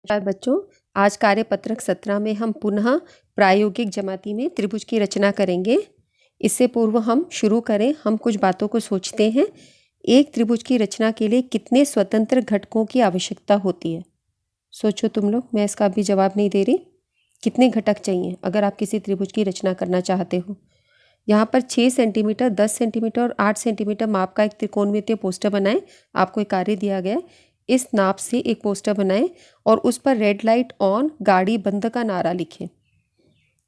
नमस्कार बच्चों, आज कार्यपत्रक 17 में हम पुनः प्रायोगिक ज्यामिति में त्रिभुज की रचना करेंगे। इससे पूर्व हम शुरू करें, हम कुछ बातों को सोचते हैं। एक त्रिभुज की रचना के लिए कितने स्वतंत्र घटकों की आवश्यकता होती है? सोचो तुम लोग, मैं इसका अभी जवाब नहीं दे रही। कितने घटक चाहिए अगर आप किसी त्रिभुज की रचना करना चाहते हो? यहाँ पर 6 सेंटीमीटर, 10 सेंटीमीटर और 8 सेंटीमीटर माप का एक त्रिकोणमितीय पोस्टर बनाएं। आपको एक कार्य दिया गया है, इस नाप से एक पोस्टर बनाएं और उस पर रेड लाइट ऑन, गाड़ी बंद का नारा लिखें।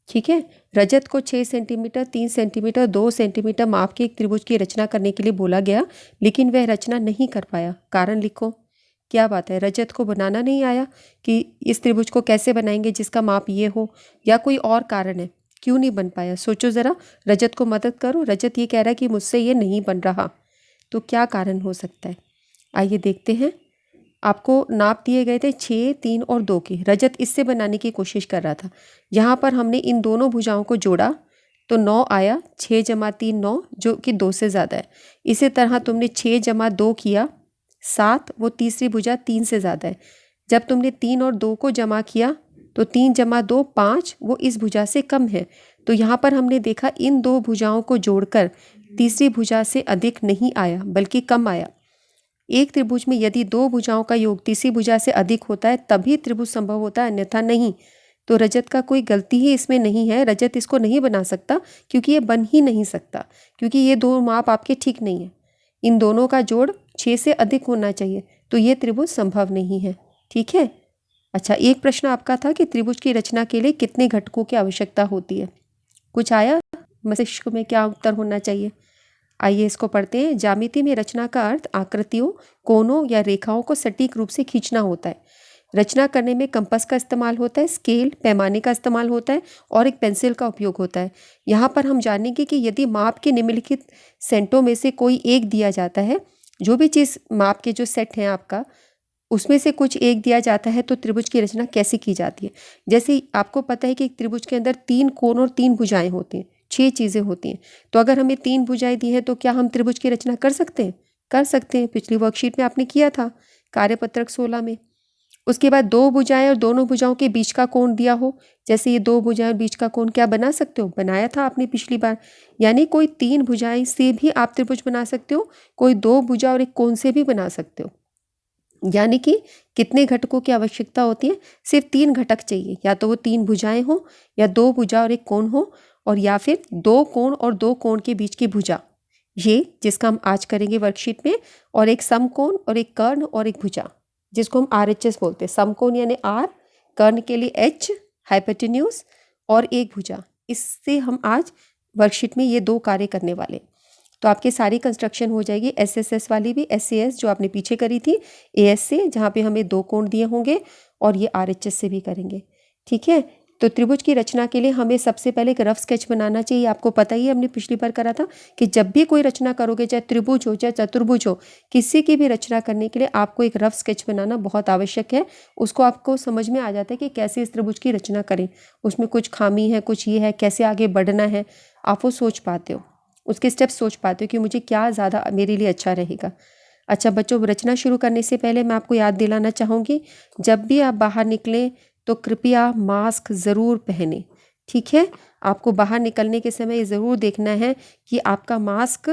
ठीक है। रजत को 6 सेंटीमीटर, 3 सेंटीमीटर, 2 सेंटीमीटर माप के एक त्रिभुज की रचना करने के लिए बोला गया, लेकिन वह रचना नहीं कर पाया। कारण लिखो। क्या बात है, रजत को बनाना नहीं आया कि इस त्रिभुज को कैसे बनाएंगे जिसका माप ये हो, या कोई और कारण है क्यों नहीं बन पाया? सोचो ज़रा, रजत को मदद करो। रजत ये कह रहा है कि मुझसे ये नहीं बन रहा, तो क्या कारण हो सकता है? आइए देखते हैं। आपको नाप दिए गए थे 6, 3 और 2 के। रजत इससे बनाने की कोशिश कर रहा था। यहाँ पर हमने इन दोनों भुजाओं को जोड़ा तो 9 आया। 6 जमा 3 9, जो कि 2 से ज़्यादा है। इसी तरह तुमने 6 जमा 2 किया 7, वो तीसरी भुजा 3 से ज़्यादा है। जब तुमने 3 और 2 को जमा किया तो 3 जमा 2 5, वो इस भुजा से कम है। तो यहाँ पर हमने देखा इन दो भुजाओं को जोड़कर तीसरी भुजा से अधिक नहीं आया बल्कि कम आया। एक त्रिभुज में यदि दो भुजाओं का योग तीसरी भुजा से अधिक होता है तभी त्रिभुज संभव होता है, अन्यथा नहीं। तो रजत का कोई गलती ही इसमें नहीं है। रजत इसको नहीं बना सकता क्योंकि ये बन ही नहीं सकता, क्योंकि ये दो माप आपके ठीक नहीं है। इन दोनों का जोड़ 6 से अधिक होना चाहिए, तो ये त्रिभुज संभव नहीं है। ठीक है। अच्छा, एक प्रश्न आपका था कि त्रिभुज की रचना के लिए कितने घटकों की आवश्यकता होती है। कुछ आया मस्तिष्क में, क्या उत्तर होना चाहिए? आइए इसको पढ़ते हैं। ज्यामिति में रचना का अर्थ आकृतियों, कोनों या रेखाओं को सटीक रूप से खींचना होता है। रचना करने में कंपास का इस्तेमाल होता है, स्केल पैमाने का इस्तेमाल होता है और एक पेंसिल का उपयोग होता है। यहाँ पर हम जानेंगे कि यदि माप के निम्नलिखित सेटों में से कोई एक दिया जाता है, जो भी चीज़ माप के जो सेट हैं आपका, उसमें से कुछ एक दिया जाता है, तो त्रिभुज की रचना कैसे की जाती है। जैसे आपको पता है कि एक त्रिभुज के अंदर 3 कोण और 3 भुजाएं होती हैं, 6 चीज़ें होती हैं। तो अगर हमें 3 भुजाएं दी हैं तो क्या हम त्रिभुज की रचना कर सकते हैं? कर सकते हैं। पिछली वर्कशीट में आपने किया था, कार्यपत्रक 16 में। उसके बाद 2 भुजाएं और दोनों भुजाओं के बीच का कोण दिया हो, जैसे ये 2 भुजाएं और बीच का कोण, क्या बना सकते हो? बनाया था आपने पिछली बार। यानी कोई 3 भुजाएं से भी आप त्रिभुज बना सकते हो, कोई 2 भुजा और एक कोण से भी बना सकते हो। यानी कि कितने घटकों की आवश्यकता होती है? सिर्फ 3 घटक चाहिए। या तो वो 3 भुजाएं हो, या 2 भुजा और एक कोण हो, और या फिर 2 कोण और 2 कोण के बीच की भुजा, ये जिसका हम आज करेंगे वर्कशीट में, और एक समकोण और एक कर्ण और एक भुजा, जिसको हम RHS बोलते हैं। समकोण यानी R, कर्ण के लिए H, हाइपोटेन्यूज, और एक भुजा। इससे हम आज वर्कशीट में ये 2 कार्य करने वाले। तो आपकी सारी कंस्ट्रक्शन हो जाएगी। SSS वाली भी, SAS जो आपने पीछे करी थी, AS से, जहाँ पे हमें 2 कोण दिए होंगे, और ये RHS से भी करेंगे। ठीक है। तो त्रिभुज की रचना के लिए हमें सबसे पहले एक रफ स्केच बनाना चाहिए। आपको पता ही है, हमने पिछली बार करा था कि जब भी कोई रचना करोगे, चाहे त्रिभुज हो चाहे चतुर्भुज हो, किसी की भी रचना करने के लिए आपको एक रफ स्केच बनाना बहुत आवश्यक है। उसको आपको समझ में आ जाता है कि कैसे इस त्रिभुज की रचना करें, उसमें कुछ खामी है, कुछ ये है, कैसे आगे बढ़ना है, आप वो सोच पाते हो, उसके स्टेप्स सोच पाते हो कि मुझे क्या ज़्यादा मेरे लिए अच्छा रहेगा। अच्छा बच्चों, रचना शुरू करने से पहले मैं आपको याद दिलाना चाहूँगी, जब भी आप बाहर निकलें तो कृपया मास्क ज़रूर पहनें। ठीक है। आपको बाहर निकलने के समय ज़रूर देखना है कि आपका मास्क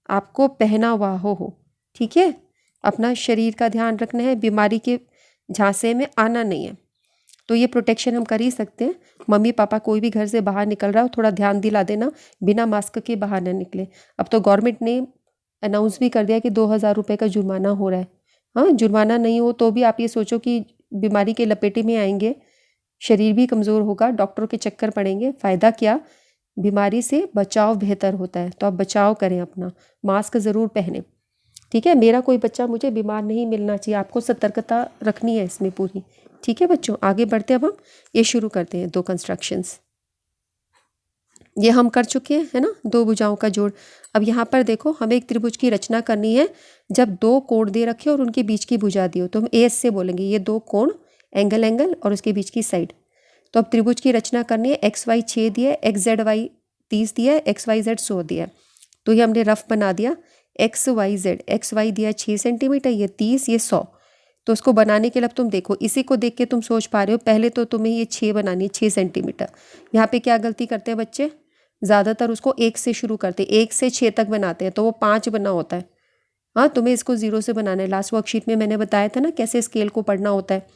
आपको पहना हुआ हो। ठीक है। अपना शरीर का ध्यान रखना है, बीमारी के झांसे में आना नहीं है। तो ये प्रोटेक्शन हम कर ही सकते हैं। मम्मी पापा कोई भी घर से बाहर निकल रहा हो, थोड़ा ध्यान दिला देना, बिना मास्क के बाहर न निकले। अब तो गवर्नमेंट ने अनाउंस भी कर दिया कि 2000 रुपये का जुर्माना हो रहा है। हाँ, जुर्माना नहीं हो तो भी आप ये सोचो कि बीमारी के लपेटे में आएंगे, शरीर भी कमज़ोर होगा, डॉक्टरों के चक्कर पड़ेंगे, फ़ायदा क्या? बीमारी से बचाव बेहतर होता है, तो आप बचाव करें अपना, मास्क ज़रूर पहने। ठीक है। मेरा कोई बच्चा मुझे बीमार नहीं मिलना चाहिए, आपको सतर्कता रखनी है इसमें पूरी। ठीक है बच्चों, आगे बढ़ते अब हम ये शुरू करते हैं 2 कंस्ट्रक्शंस। ये हम कर चुके हैं, है ना, 2 भुजाओं का जोड़। अब यहाँ पर देखो, हमें एक त्रिभुज की रचना करनी है जब 2 कोण दे रखे और उनके बीच की भुजा दी हो, तो हम AS से बोलेंगे ये 2 कोण, एंगल और उसके बीच की साइड। तो अब त्रिभुज की रचना करनी है। XY 6 दिया है, XZY 30 दिया है, XYZ 100 दिया है। तो ये हमने रफ बना दिया। XYZ, XY दिया 6 सेंटीमीटर, ये 30, ये 100। तो उसको बनाने के लिए अब तुम देखो, इसी को देख के तुम सोच पा रहे हो, पहले तो तुम्हें ये 6 बनानी है, 6 सेंटीमीटर। यहाँ पे क्या गलती करते हैं बच्चे, ज़्यादातर उसको 1 से शुरू करते हैं, 1 से 6 तक बनाते हैं, तो वो 5 बना होता है। हाँ, तुम्हें इसको 0 से बनाना है। लास्ट वर्कशीट में मैंने बताया था ना कैसे स्केल को पढ़ना होता है,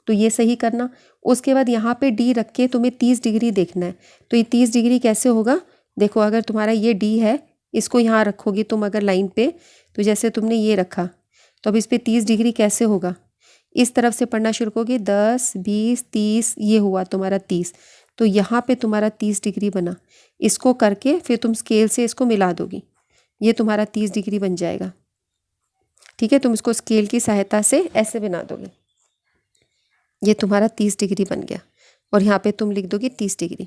तो ये सही करना। उसके बाद यहाँ पे डी रख के तुम्हें 30 डिग्री देखना है। तो ये 30 डिग्री कैसे होगा, देखो अगर तुम्हारा ये डी है, इसको यहाँ रखोगी तुम अगर लाइन पे, तो जैसे तुमने ये रखा, तो अब इस पर 30 डिग्री कैसे होगा, इस तरफ से पढ़ना शुरू करोगे, 10, 20, 30, ये हुआ तुम्हारा 30। तो यहाँ पे तुम्हारा 30 डिग्री बना। इसको करके फिर तुम स्केल से इसको मिला दोगी, ये तुम्हारा 30 डिग्री बन जाएगा। ठीक है, तुम इसको स्केल की सहायता से ऐसे बना दोगे, ये तुम्हारा 30 डिग्री बन गया। और यहाँ पे तुम लिख दोगे 30 डिग्री।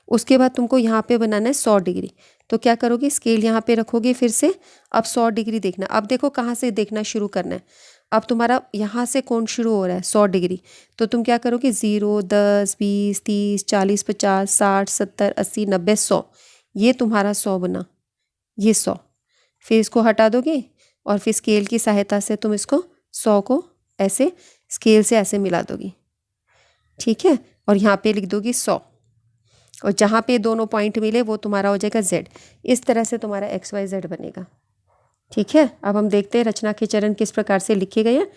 उसके बाद तुमको यहाँ पे बनाना है 100 डिग्री। तो क्या करोगे, स्केल यहाँ पे रखोगे फिर से, अब 100 डिग्री देखना। अब देखो कहाँ से देखना शुरू करना है, अब तुम्हारा यहाँ से कोण शुरू हो रहा है 100 डिग्री। तो तुम क्या करोगे, 0, 10, 20, 30, 40, 50, 60, 70, 80, 90, 100, ये तुम्हारा 100 बना, ये 100। फिर इसको हटा दोगे और फिर स्केल की सहायता से तुम इसको 100 को ऐसे स्केल से ऐसे मिला दोगी। ठीक है, और यहाँ पे लिख दोगी 100, और जहाँ पे दोनों पॉइंट मिले वो तुम्हारा हो जाएगा Z। इस तरह से तुम्हारा XYZ बनेगा। ठीक है, अब हम देखते हैं रचना के चरण किस प्रकार से लिखे गए हैं।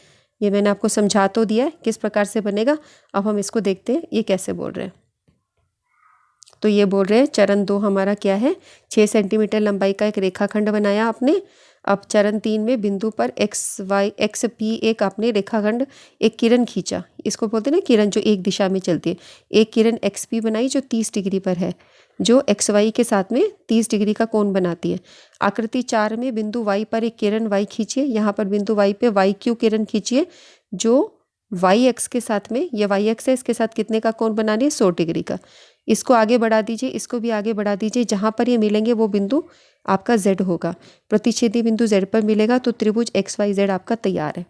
ये मैंने आपको समझा तो दिया है किस प्रकार से बनेगा। अब हम इसको देखते हैं ये कैसे बोल रहे हैं। तो ये बोल रहे हैं चरण 2 हमारा क्या है, 6 सेंटीमीटर लंबाई का एक रेखाखंड बनाया आपने। अब चरण 3 में बिंदु पर XP एक आपने रेखाखंड, एक किरण खींचा, इसको बोलते हैं ना किरण जो एक दिशा में चलती है। एक किरण XP बनाई जो 30 डिग्री पर है, जो XY के साथ में 30 डिग्री का कोण बनाती है। आकृति 4 में बिंदु Y पर एक किरण Y खींचिए, यहाँ पर बिंदु Y पे YQ किरण खींचिए जो YX के साथ में, ये YX है, इसके साथ कितने का कोण बनानी है, 100 डिग्री का। इसको आगे बढ़ा दीजिए, इसको भी आगे बढ़ा दीजिए, जहाँ पर ये मिलेंगे वो बिंदु आपका Z होगा। प्रतिच्छेदी बिंदु Z पर मिलेगा तो त्रिभुज XYZ आपका तैयार है।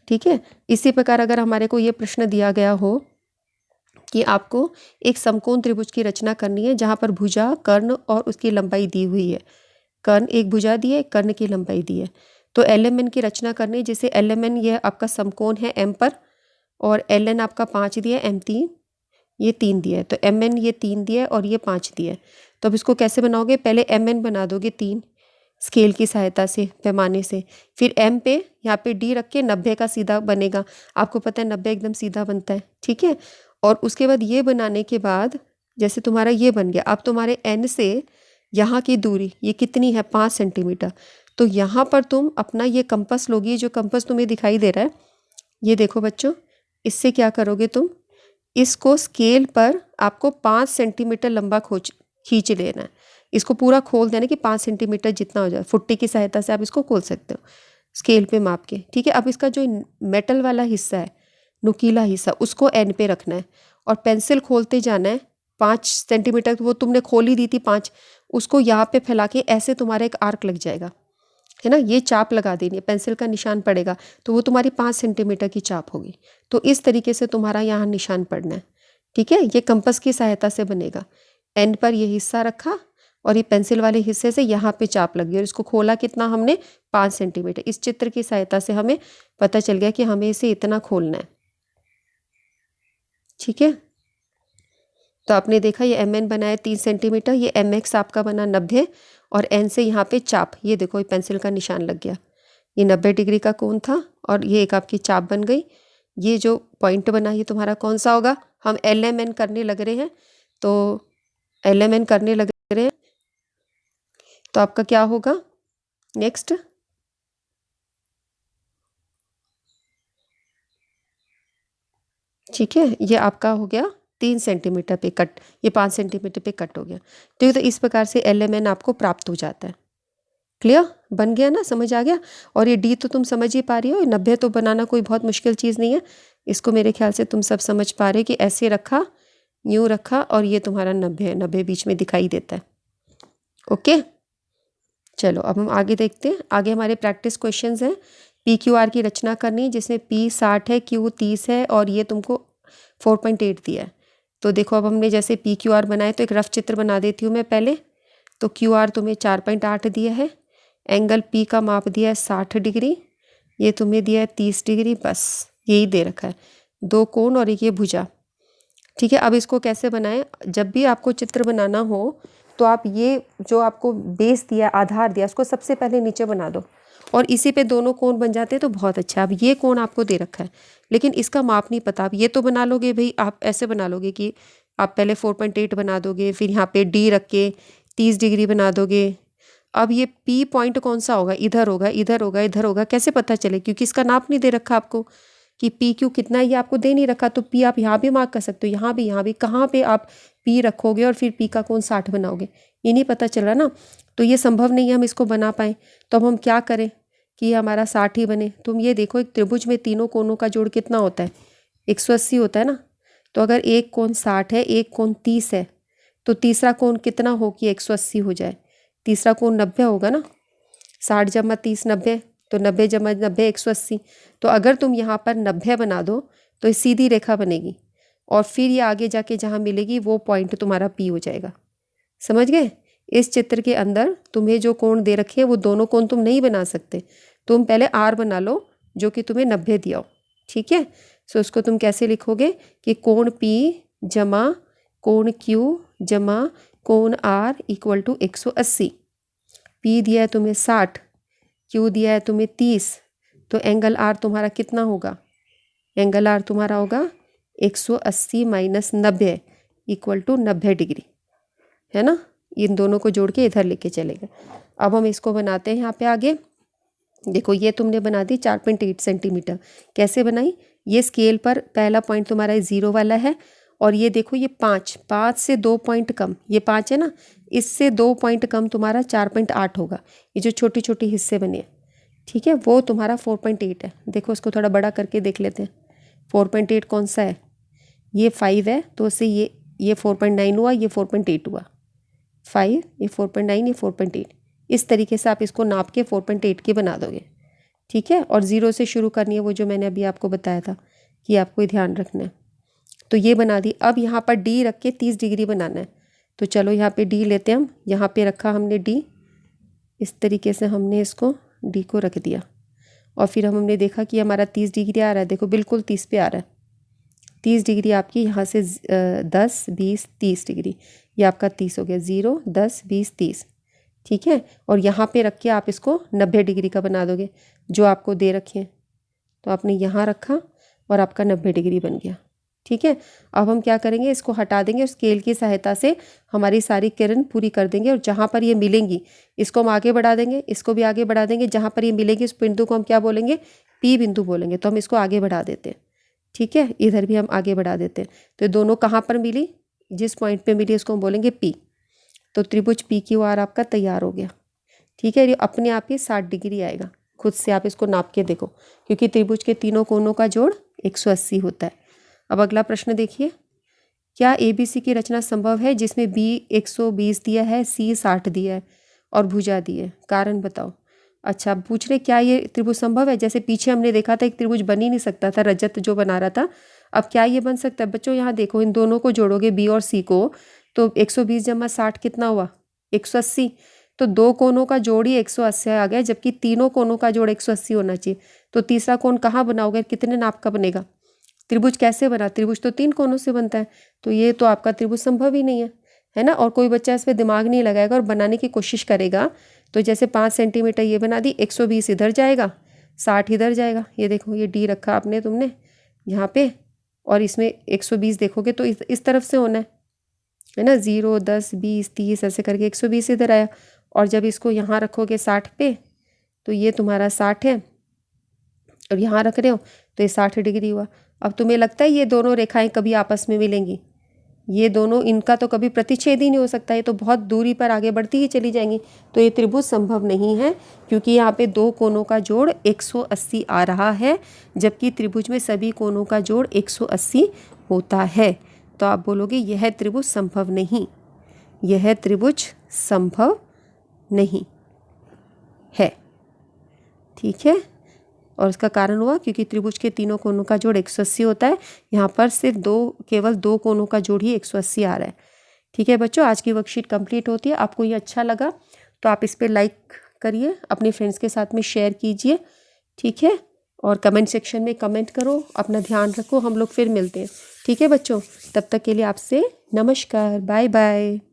ठीक है, इसी प्रकार अगर हमारे को ये प्रश्न दिया गया हो कि आपको एक समकोण त्रिभुज की रचना करनी है जहाँ पर भुजा, कर्ण और उसकी लंबाई दी हुई है। कर्ण एक भुजा दी है, कर्ण की लंबाई दी है, तो LMN की रचना करनी है। जैसे LMN यह आपका समकोण है M पर, और LN आपका 5 दिया है, M3 ये 3 दिया है, तो MN ये 3 दिया है और ये 5 दिया है। तो अब इसको कैसे बनाओगे, पहले MN बना दोगे 3 स्केल की सहायता से, पैमाने से। फिर M पे यहाँ पे D रख के 90 का सीधा बनेगा। आपको पता है 90 एकदम सीधा बनता है। ठीक है, और उसके बाद ये बनाने के बाद जैसे तुम्हारा ये बन गया, अब तुम्हारे N से यहाँ की दूरी ये कितनी है, 5 सेंटीमीटर। तो यहाँ पर तुम अपना ये कंपास लोगी, जो कंपास तुम्हें दिखाई दे रहा है, ये देखो बच्चों, इससे क्या करोगे तुम, इसको स्केल पर आपको 5 सेंटीमीटर लंबा खींच लेना है। इसको पूरा खोल देना कि 5 सेंटीमीटर जितना हो जाए। फुट्टी की सहायता से आप इसको खोल सकते हो स्केल पे माप के। ठीक है, अब इसका जो मेटल वाला हिस्सा है, नुकीला हिस्सा, उसको एन पे रखना है और पेंसिल खोलते जाना है। 5 सेंटीमीटर वो तुमने खोली दी थी 5, उसको यहाँ पे फैला के ऐसे तुम्हारा एक आर्क लग जाएगा, है ना। ये चाप लगा देनी है, पेंसिल का निशान पड़ेगा तो वो तुम्हारी 5 सेंटीमीटर की चाप होगी। तो इस तरीके से तुम्हारा यहाँ निशान पड़ना है। ठीक है, ये कंपास की सहायता से बनेगा। एंड पर ये हिस्सा रखा और ये पेंसिल वाले हिस्से से यहाँ पे चाप लगी और इसको खोला कितना हमने, 5 सेंटीमीटर। इस चित्र की सहायता से हमें पता चल गया कि हमें इसे इतना खोलना है। ठीक है, तो आपने देखा ये MN बनाया 3 सेंटीमीटर, ये MX आपका बना 90 और N से यहाँ पे चाप, ये देखो ये पेंसिल का निशान लग गया। ये 90 डिग्री का कोण था और ये एक आपकी चाप बन गई। ये जो पॉइंट बना ये तुम्हारा कौन सा होगा, हम LMN करने लग रहे हैं, तो LMN करने लग रहे हैं तो आपका क्या होगा नेक्स्ट, ठीक है, ये आपका हो गया 3 सेंटीमीटर पे कट, ये 5 सेंटीमीटर पे कट हो गया। तो इस प्रकार से LMN आपको प्राप्त हो जाता है। क्लियर, बन गया ना, समझ आ गया। और ये D तो तुम समझ ही पा रही हो, 90 तो बनाना कोई बहुत मुश्किल चीज़ नहीं है। इसको मेरे ख्याल से तुम सब समझ पा रहे कि ऐसे रखा, यूँ रखा और ये तुम्हारा 90 है, 90 बीच में दिखाई देता है। ओके, चलो अब हम आगे देखते हैं। आगे हमारे प्रैक्टिस क्वेश्चंस हैं। PQR की रचना करनी जिसमें P 60 है, Q 30 है और ये तुमको 4.8 दिया है। तो देखो अब हमने जैसे PQR बनाए तो एक रफ चित्र बना देती हूँ मैं पहले। तो QR तुम्हें 4.8 दिया है, एंगल P का माप दिया है 60 डिग्री, ये तुम्हें दिया है 30 डिग्री, बस यही दे रखा है, 2 कोण और एक ये भुजा। ठीक है, अब इसको कैसे बनाएं? जब भी आपको चित्र बनाना हो तो आप ये जो आपको बेस दिया, आधार दिया, उसको सबसे पहले नीचे बना दो और इसी पे दोनों कोण बन जाते हैं तो बहुत अच्छा। अब ये कोण आपको दे रखा है लेकिन इसका माप नहीं पता। आप ये तो बना लोगे भाई, आप ऐसे बना लोगे कि आप पहले 4.8 बना दोगे, फिर यहाँ पे डी रख के 30 डिग्री बना दोगे। अब ये पी पॉइंट कौन सा होगा? इधर होगा, इधर होगा, इधर होगा, कैसे पता चले? क्योंकि इसका नाप नहीं दे रखा आपको कि पी क्यू कितना है, ये आपको दे नहीं रखा। तो पी आप यहाँ भी मार्क कर सकते हो, यहाँ भी, यहाँ भी। कहाँ पे आप पी रखोगे और फिर पी का कोण 60 बनाओगे, ये नहीं पता चल रहा ना। तो ये संभव नहीं है हम इसको बना पाएँ। तो अब हम क्या करें कि ये हमारा 60 ही बने? तुम ये देखो, एक त्रिभुज में तीनों कोणों का जोड़ कितना होता है? 180 होता है ना। तो अगर एक कोण 60 है, एक कोण 30 है, तो तीसरा कोण कितना हो कि 180 हो जाए? तीसरा कोण 90 होगा ना। 60 जमा 30 90, तो 90 जमा 90 180। तो अगर तुम यहाँ पर 90 बना दो तो ये सीधी रेखा बनेगी और फिर ये आगे जाके जहाँ मिलेगी वो पॉइंट तुम्हारा पी हो जाएगा। समझ गए? इस चित्र के अंदर तुम्हें जो कोण दे रखे हैं वो दोनों कोण तुम नहीं बना सकते। तुम पहले आर बना लो जो कि तुम्हें 90 दिया हो। ठीक है, सो उसको तुम कैसे लिखोगे कि कोण पी जमा कोण क्यू जमा कोण आर इक्वल टू 180। पी दिया है तुम्हें 60, क्यू दिया है तुम्हें 30, तो एंगल आर तुम्हारा कितना होगा? एंगल आर तुम्हारा होगा 180 माइनस 90 इक्वल टू 90 डिग्री, है ना। इन दोनों को जोड़ के इधर लेके चलेगा। अब हम इसको बनाते हैं यहाँ पे आगे। देखो ये तुमने बना दी 4.8 सेंटीमीटर। कैसे बनाई? ये स्केल पर पहला पॉइंट तुम्हारा 0 वाला है और ये देखो ये 5 से 2 पॉइंट कम, ये 5 है ना, इससे 2 पॉइंट कम तुम्हारा 4.8 होगा। ये जो छोटी छोटी हिस्से बने हैं, ठीक है, वो तुम्हारा 4.8 है। देखो इसको थोड़ा बड़ा करके देख लेते हैं। 4.8 कौन सा है? ये 5 है, तो उससे ये 4.9 हुआ, ये 4.8 हुआ। 5, ये 4.9, ये 4.8। इस तरीके से आप इसको नाप के 4.8 के बना दोगे। ठीक है, और 0 से शुरू करनी है, वो जो मैंने अभी आपको बताया था कि आपको ध्यान रखना है। तो ये बना दी। अब यहाँ पर डी रख के 30 डिग्री बनाना है। तो चलो यहाँ पे डी लेते हैं हम। यहाँ पे रखा हमने डी, इस तरीके से हमने इसको डी को रख दिया और फिर हमने देखा कि हमारा 30 डिग्री आ रहा है। देखो बिल्कुल 30 पे आ रहा है। 30 डिग्री आपकी यहाँ से 10 20 30 डिग्री, ये आपका 30 हो गया। 0 10 20 30, ठीक है। और यहाँ पे रख के आप इसको 90 डिग्री का बना दोगे जो आपको दे रखे हैं। तो आपने यहाँ रखा और आपका 90 डिग्री बन गया। ठीक है, अब हम क्या करेंगे, इसको हटा देंगे और स्केल की सहायता से हमारी सारी किरण पूरी कर देंगे और जहाँ पर ये मिलेंगी इसको हम आगे बढ़ा देंगे, इसको भी आगे बढ़ा देंगे। जहाँ पर ये मिलेंगी उस बिंदु को हम क्या बोलेंगे? पी बिंदु बोलेंगे। तो हम इसको आगे बढ़ा देते हैं। ठीक है, इधर भी हम आगे बढ़ा देते हैं। तो दोनों कहाँ पर मिली? जिस पॉइंट पे मिली उसको हम बोलेंगे पी। तो त्रिभुज पी क्यू आर आपका तैयार हो गया। ठीक है, ये अपने आप ही 60 डिग्री आएगा। खुद से आप इसको नाप के देखो, क्योंकि त्रिभुज के तीनों कोनों का जोड़ 180 होता है। अब अगला प्रश्न देखिए, क्या ABC की रचना संभव है जिसमें B 120 दिया है, C 60 दिया है और भुजा दी है? कारण बताओ। अच्छा, पूछ रहे क्या ये त्रिभुज संभव है? जैसे पीछे हमने देखा था एक त्रिभुज बन ही नहीं सकता था, रजत जो बना रहा था। अब क्या ये बन सकता है? बच्चों यहाँ देखो, इन दोनों को जोड़ोगे B और C को, तो 120 जमा 60 कितना हुआ? 180। तो दो कोनों का जोड़ ही 180 आ गया, जबकि तीनों कोनों का जोड़ 180 होना चाहिए। तो तीसरा कोण कहाँ बनाओगे? कितने नाप का बनेगा? त्रिभुज कैसे बना? त्रिभुज तो 3 कोनों से बनता है, तो ये तो आपका त्रिभुज संभव ही नहीं है ना। और कोई बच्चा इस पर दिमाग नहीं लगाएगा और बनाने की कोशिश करेगा। तो जैसे 5 सेंटीमीटर ये बना दी, 120 इधर जाएगा, 60 इधर जाएगा। ये देखो ये डी रखा आपने तुमने यहाँ पे, और इसमें 120 देखोगे तो इस तरफ से होना है ना। 0 10 20 30 ऐसे करके 120 इधर आया। और जब इसको यहाँ रखोगे 60 पे, तो ये तुम्हारा 60 है और यहाँ रख रहे हो तो ये 60 डिग्री हुआ। अब तुम्हें लगता है ये दोनों रेखाएं कभी आपस में मिलेंगी? ये दोनों, इनका तो कभी प्रतिच्छेद ही नहीं हो सकता, ये तो बहुत दूरी पर आगे बढ़ती ही चली जाएंगी। तो ये त्रिभुज संभव नहीं है, क्योंकि यहाँ पे दो कोनों का जोड़ 180 आ रहा है, जबकि त्रिभुज में सभी कोनों का जोड़ 180 होता है। तो आप बोलोगे यह त्रिभुज संभव नहीं, यह त्रिभुज संभव नहीं है। ठीक है, और इसका कारण हुआ क्योंकि त्रिभुज के तीनों कोनों का जोड़ 180 होता है। यहाँ पर सिर्फ केवल दो कोनों का जोड़ ही 180 आ रहा है। ठीक है बच्चों, आज की वर्कशीट कंप्लीट होती है। आपको ये अच्छा लगा तो आप इस पर लाइक करिए, अपने फ्रेंड्स के साथ में शेयर कीजिए। ठीक है, और कमेंट सेक्शन में कमेंट करो। अपना ध्यान रखो। हम लोग फिर मिलते हैं। ठीक है बच्चों, तब तक के लिए आपसे नमस्कार। Bye bye.